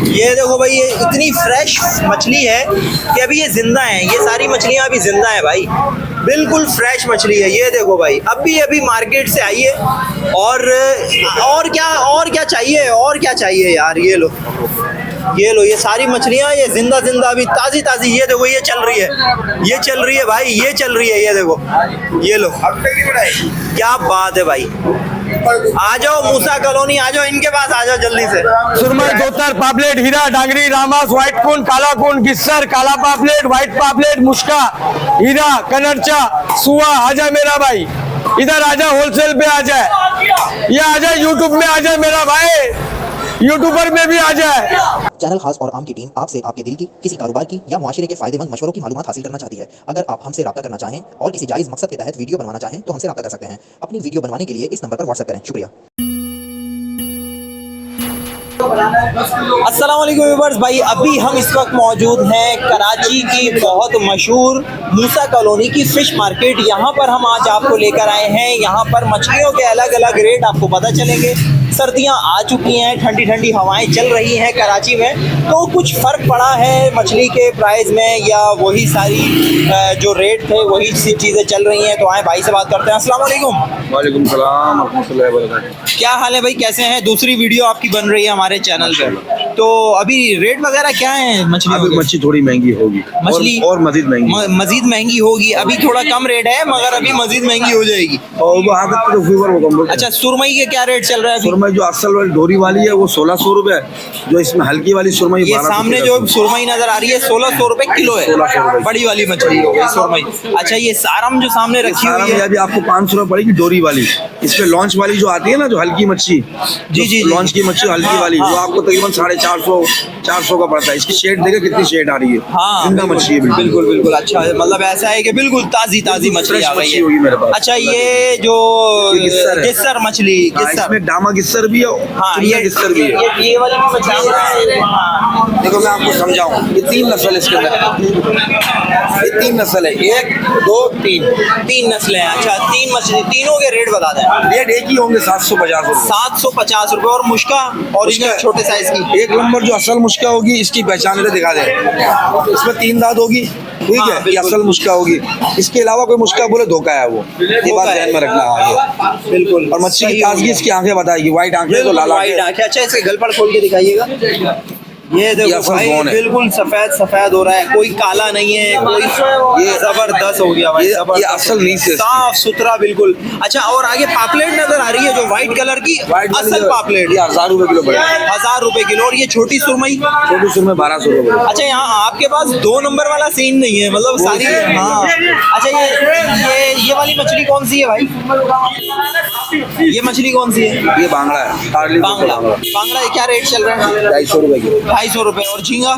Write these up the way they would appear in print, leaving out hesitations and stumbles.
ये देखो भाई, ये इतनी फ्रेश मछली है कि अभी ये जिंदा है। ये सारी मछलियाँ अभी जिंदा है भाई, बिल्कुल फ्रेश मछली है। ये देखो भाई, अभी मार्केट से आई है। और क्या चाहिए, और क्या चाहिए यार। ये लो, ये सारी मछलियाँ ये जिंदा अभी ताज़ी। ये देखो, ये चल रही है भाई, ये चल रही है। ये देखो, ये लो, क्या बात है भाई। आ जाओ मूसा कॉलोनी, आ जाओ, इनके पास आ जाओ जल्दी से। सुरमई, धोतर, पापलेट, हीरा, डांगरी, रामास, व्हाइट कून, काला कून, गिस्सर, काला पापलेट, व्हाइट पापलेट, मुश्का, हीरा, कनरचा, सुआ। आजा मेरा भाई, इधर आजा, होलसेल पे आ जाए। ये आ जाए, यूट्यूब में आ जाए मेरा भाई, यूट्यूबर में भी आ जाए। चैनल खास और आम की टीम आपसे आपके दिल की, किसी कारोबार की या मुआशरे के फायदेमंद मशवरों की मालूमात हासिल करना चाहती है। अगर आप हमसे राब्ता करना चाहें और किसी जायज़ मकसद के तहत वीडियो बनवाना चाहें तो हमसे राब्ता कर सकते हैं। अपनी वीडियो बनवाने के लिए इस नंबर पर व्हाट्सएप करें। शुक्रिया। अस्सलाम वालेकुम व्यूअर्स भाई, अभी हम इस वक्त मौजूद हैं कराची की बहुत मशहूर मूसा कॉलोनी की फ़िश मार्केट। यहाँ पर हम आज आपको लेकर आए हैं। यहाँ पर मछलियों के अलग अलग रेट आपको पता चलेंगे। सर्दियाँ आ चुकी हैं, ठंडी ठंडी हवाएं चल रही हैं कराची में, तो कुछ फ़र्क पड़ा है मछली के प्राइस में या वही सारी जो रेट थे वही सी चीज़ें चल रही हैं। तो आए भाई से बात करते हैं। अस्सलाम वालेकुम। वालेकुम सलाम व रहमतुल्लाहि व बरकातुहू। क्या हाल है भाई, कैसे हैं? दूसरी वीडियो आपकी बन रही है हमारे चैनल पे, तो अभी रेट वगैरह क्या है मछली? अभी मच्छी थोड़ी महंगी होगी, मछली और मजीद महंगी, मजीद महंगी होगी। अभी थोड़ा कम रेट है मगर अभी मजीद महंगी हो जाएगी। और वो आगे तो फीवर वो अच्छा, सुरमई के क्या रेट चल रहा है अभी? सुरमई जो असल वाली डोरी वाली है वो 1600 रुपए, जो इसमें हल्की वाली सुरमई ये सामने जो सुरमई नजर आ रही है 1600 रुपए किलो है, 1600 रुपए बड़ी वाली मछली हो गई सुरमई। अच्छा, ये सारम जो सामने रखी हुई है अभी आपको 500 रुपए पड़ेगी डोरी वाली। इसमें लॉन्च वाली जो आती है ना, जो हल्की मच्छी, जी लॉन्च की मच्छी हल्की वाली, जो आपको तकरीबन 450 का पड़ता है। इसकी शेड देखे कितनी शेड आ रही है, जिंदा मच्छी है बिल्कुल। अच्छा, मतलब ऐसा है कि बिल्कुल ताजी मछली आ रही है मेरे पास। अच्छा, ये जो गिस्सर मछली, इसमें डामा गिस्सर भी है, हाँ, ये गिस्सर भी है। ये वाली मछली देखो मैं आपको समझाऊं, ये 3 नस्ल है इसके अंदर, ये 3 नस्ल है, 1 2 3 नस्लें हैं। अच्छा, 3 मछली, तीनों के रेट बता दें। रेट एक ही होंगे 750 रुपए। 750 रुपए। और मुश्का ओरिजिनल छोटे साइज की, एक नंबर जो असल मुश्का होगी, इसकी पहचान दिखा दे, इसमें 3 दांत होगी, ठीक है, ये असल मुश्का होगी। इसके अलावा कोई मुश्का बोले धोखा है, वो ये बात ध्यान में रखना है बिल्कुल। और मच्छी की ताजगी इसकी आंखें बताएगी, व्हाइट आंखें तो लाल आंखें। अच्छा, इसके गलपड़ खोल के दिखाइएगा। ये देखो भाई, बिल्कुल सफेद हो रहा है, कोई काला नहीं है, कोई ये जबरदस्त हो गया भाई, ये असल नीच है, साफ सुथरा बिल्कुल। अच्छा, और आगे पापलेट नजर आ रही है जो व्हाइट कलर की, असल पापलेट, ये 1000 रुपए किलो पड़ेगा। 1000 रुपए किलो। और ये छोटी सुरमई 1200 रुपए। अच्छा, यहाँ आपके पास 2 नंबर वाला सीन नहीं है, मतलब सारी। हाँ, अच्छा, ये वाली मछली कौन सी है भाई? ये मछली कौन सी है? ये बांगड़ा है, बांगड़ा क्या रेट चल रहा है? 250 रुपए किलो। 250 रुपए। और झींगा?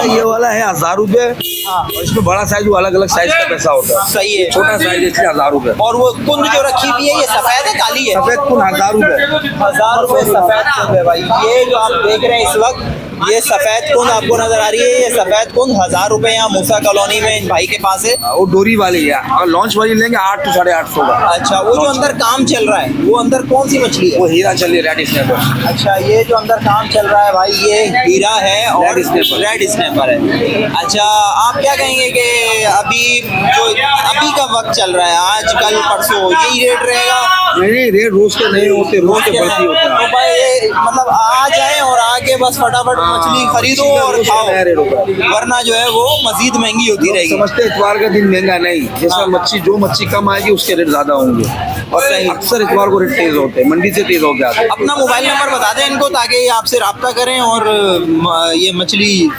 ये वाला है 1000 रुपए। और इसमें बड़ा साइज, वो अलग अलग साइज का पैसा होता है। सही है। छोटा साइज इसलिए 1000 रुपए। और वो कुंद जो रखी हुई है, ये सफेद है काली है? सफेद कुंद 1000 रुपए। 1000 रुपए सफेद कुंद है भाई। ये जो आप देख रहे हैं इस वक्त, ये सफेद कुंद आपको नजर आ रही है। ये सफेद कुंद 1000 रुपए यहाँ मूसा कॉलोनी में इन भाई के पास है। वो डोरी वाली है, और लॉन्च वाली लेंगे 8 to 850 का। अच्छा, वो जो अंदर काम चल रहा है, वो अंदर कौन सी मछली है? वो हीरा चल रही है, रेड स्नैपर। अच्छा, ये जो अंदर काम चल रहा है भाई, ये हीरा है और रेड स्नैपर है। अच्छा, आप क्या कहेंगे कि अभी का वक्त चल रहा है, आज कल परसों यही रेट रहेगा? नहीं, रेट रोज के नहीं होते, रोज के बढ़ती होता है। तो भाई मतलब आ जाए और आके बस फटाफट मछली खरीदो और खाओ, वरना जो है वो मजीद महंगी होती रहेगी। समझते इतवार का दिन महंगा नहीं, जैसा जो मच्छी कम आएगी उसके रेट ज्यादा होंगे। और अक्सर इतवार को रेट तेज होते हैं, मंडी से तेज हो जाते हैं। अपना मोबाइल नंबर बता दें इनको, ताकि आपसे रब्ता करें और ये मछली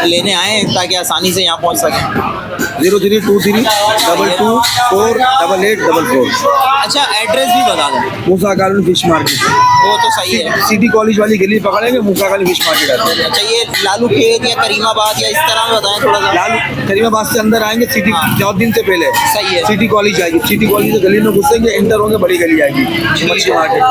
लेने आए, ताकि आसानी से यहाँ पहुँच सकें। 0323 22 4 88 44। अच्छा, एड्रेस भी बता दें। मूसा कॉलोनी फिश मार्केट, वो तो सही है। सिटी कॉलेज वाली गली पकड़ेंगे, मूसा कॉलोनी फिश मार्केट है। अच्छा ये लालू खेत या करीमाबाद या इस तरह में बताएं थोड़ा सा। लालू करीमाबाद से अंदर आएंगे सिटी हाँ। 4 दिन से पहले सही है। सिटी कॉलेज जाएगी, सिटी कॉलेज से गली में घुसेंगे, इंटर होंगे, बड़ी गली आएगी मच्छी मार्केट।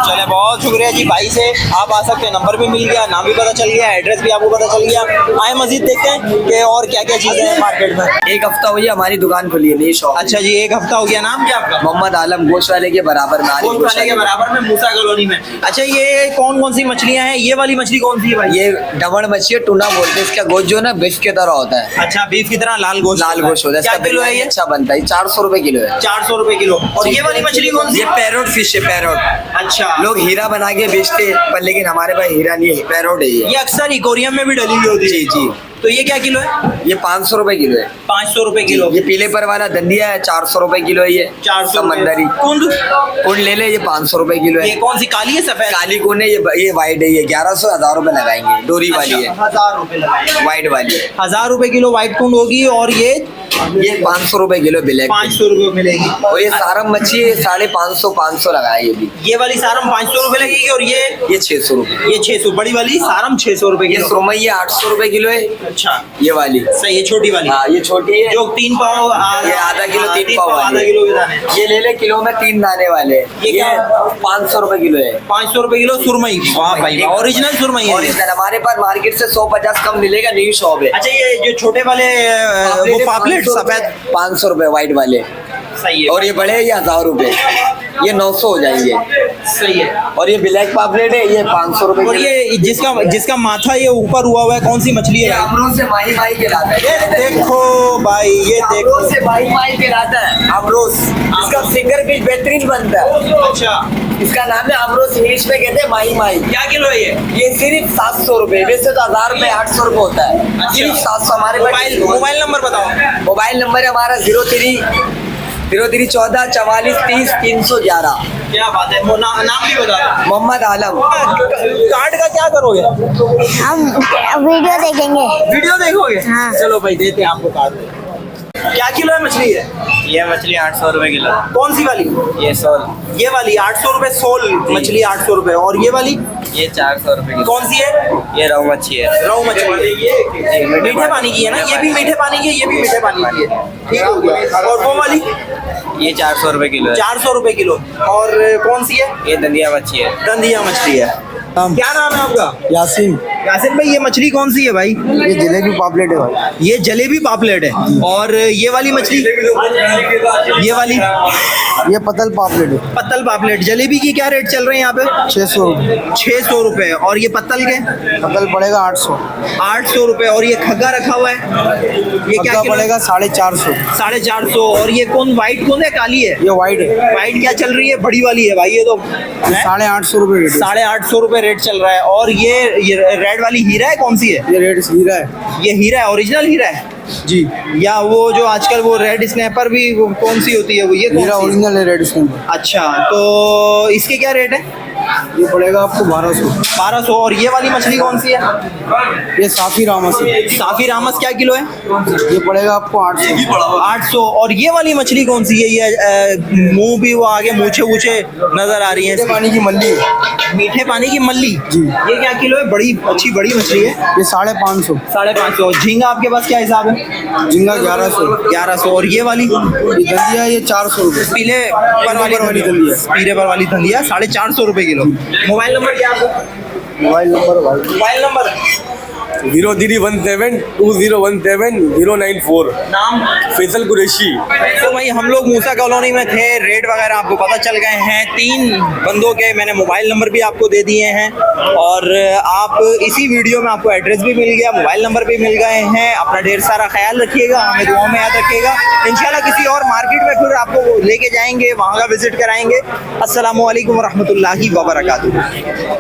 चले बहुत शुक्रिया जी भाई से, आप आ सकते हैं, नंबर भी मिल गया, नाम भी पता चल गया, एड्रेस भी आपको पता चल गया। आए मजीद देखते हैं कि और क्या क्या चीजें हैं मार्केट में। एक हफ्ता हुई हमारी दुकान खुली है, नई शॉप। अच्छा जी, एक हफ्ता हो गया। नाम क्या आपका? मोहम्मद आलम, गोश्त वाले के बराबर में, आलिम गोश्त गोश्त वाले के वाले। बराबर में, मूसा कॉलोनी में। अच्छा ये कौन कौन सी मछलियां हैं? ये वाली मछली कौन सी है भाई? ये डबड़ मच्छी है, टूना बोलते हैं। इसका गोश्त जो है ना बीफ की तरह होता है, अच्छा बीफ की तरह लाल गोश्त। लाल गोश्त होता है। क्या इसका किलो है बिरयानी ये? अच्छा बनता है। 400 रुपए किलो है। 400 रुपए किलो। और ये वाली मछली कौन सी? ये पैरोट फिश है, पैरोट। अच्छा लोग हीरा बना के बेचते पर लेकिन हमारे पास हीरा नहीं है, पैरोट है ये। ये अक्सर इकोरियम में भी डली हुई होती है। जी जी। तो ये क्या किलो है? ये 500 रुपए किलो है। 500 रुपए किलो। ये पीले पर वाला धंधिया है, 400 रुपए किलो है ये। 400 समंदरी कुंड ले ले, ये 500 रुपए किलो ये है। कौन सी काली है सफेद? काली कौन है? ये वाइट है। ये 1100 1000 रुपए लगाएंगे, डोरी वाली है, 1000 रुपए लगाए। वाइट वाली है। 1000 रुपए किलो व्हाइट कुंड होगी। और ये 500 रुपए किलो ब्लैक। 500 रुपए मिलेगी। और ये सारम मच्छी है, 550 500 लगाया ये भी। ये वाली सारम 500 रुपए लगेगी। और ये 600 रुपए। ये 600। बड़ी वाली सारम 600 रुपए ये किलो। सुरमई है, 800 रुपए किलो है। अच्छा ये वाली सही है, छोटी वाली। हाँ, ये छोटी है जो 3 पाव ये आधा किलो 3 पाव आधा वाली किलो के दाने। ये ले ले, किलो में 3 दाने वाले। ये क्या? 500 रुपए किलो है। 500 रुपए किलो सुरमई। वाह भाई वाह, ओरिजिनल सुरमई है। ओरिजिनल हमारे पास मार्केट से 150 कम मिलेगा, नई शॉप है। अच्छा ये जो छोटे वाले वो पापलेट सफेद 500 रुपए वाइट वाले। सही है। और ये बड़े ये 1000 रुपए, ये 900 हो जाएंगे। सही है। और ये ब्लैक पापलेट है, ये 500 रुपए। और ये जिसका माथा ये ऊपर हुआ हुआ है, कौन सी मछली ये है? अमरों से माही माही कहलाता है। ये देखो भाई, ये देखो। अमरों से माही माही कहलाता है, अमरोस। इसका फिंगर फिश बेहतरीन बनता है। अच्छा इसका नाम है अमरोस, इंग्लिश में कहते हैं माही माही। क्या किलो है ये? सिर्फ 700 रुपए, वैसे तो 1000 रुपए 800 रुपए होता है। सिर्फ 700 हमारे पास। मोबाइल नंबर बताओ। मोबाइल नंबर है हमारा 03 14 44 30 311। क्या बात है। नाम भी बता दो। मोहम्मद आलम। कार्ड का क्या करोगे? हम वीडियो देखेंगे। वीडियो देखोगे? हाँ। चलो भाई देते हैं आपको कार्ड। क्या किलो है मछली है? ये मछली 800 रुपए किलो। कौन सी वाली? ये सोल, ये वाली 800 रुपए सोल मछली 800 रुपए। और ये वाली ये 400 रुपए किलो। कौन सी है? ये रोहू मच्छी है। रोहू मछली। मीठे पानी की है ना? ये भी मीठे पानी की है, ये भी मीठे पानी की है। ठीक हो गया। और वो वाली ये 400 रुपए किलो है। 400 रुपए किलो। और कौन सी है? ये दंदिया मच्छी है। दंदिया मछली है। क्या नाम है आपका? यासीन, यासिन भाई, ये मछली कौन सी है भाई? ये जलेबी पापलेट है भाई। ये जलेबी पापलेट है। और ये वाली मछली, ये वाली ये पतल पापलेट है, पत्तल पापलेट। जलेबी की क्या रेट चल रहे हैं यहाँ पे? 600 रुपए। 600 रुपए। और ये पत्तल के? पतल पड़ेगा 800। 800 रुपए। और ये खग्गा रखा हुआ है, ये क्या किलो? पड़ेगा 450। 450। और ये कौन व्हाइट कौन है, काली है? ये वाइट है, व्हाइट क्या चल रही है? बड़ी वाली है भाई ये तो। 850 रुपए रेट है। 850 रुपए रेट चल रहा है। और ये रेड वाली हीरा है, कौन सी है? ये रेट हीरा है ये हीरा है, ओरिजिनल हीरा है? जी। या वो जो आजकल वो रेड स्नैपर भी वो कौन सी होती है वो, ये कौन हीरा सी है? ओरिजिनल है रेड इसमें। अच्छा, तो इसके क्या रेट है? ये पड़ेगा आपको 1200। 1200। और ये वाली मछली कौन सी है? ये साफी रामस है, साफी रामस क्या किलो है? ये पड़ेगा आपको 800। 800। और ये वाली मछली कौन सी है? ये मुंह भी वो आगे मूछे वूछे नजर आ रही है। मीठे पानी की मल्ली है। मीठे पानी की मल्ली जी। ये क्या किलो है? बड़ी अच्छी बड़ी मछली है। ये 550। 550। झींगा आपके पास क्या हिसाब है? झींगा 1100। 1100। और ये वाली ये दंदिया है, ये 400 रुपए। पीले पर वाली धनिया, पीले पर वाली धनिया 450 रुपए किलो। मोबाइल नंबर क्या है आपका? मोबाइल नंबर भाई मोबाइल नंबर 0317 2017 094। नाम? फैसल कुरैशी। तो भाई हम लोग मूसा कॉलोनी में थे, रेट वगैरह आपको पता चल गए हैं। 3 बंदों के मैंने मोबाइल नंबर भी आपको दे दिए हैं। और आप इसी वीडियो में आपको एड्रेस भी मिल गया, मोबाइल नंबर भी मिल गए हैं। अपना ढेर सारा ख्याल रखिएगा, हमें दुआओं में याद रखिएगा। इंशाल्लाह किसी और मार्केट में फिर आपको लेके जाएंगे, वहाँ का विजिट कराएंगे। अस्सलामु अलैकुम रहमतुल्लाहि व बरकातुहू।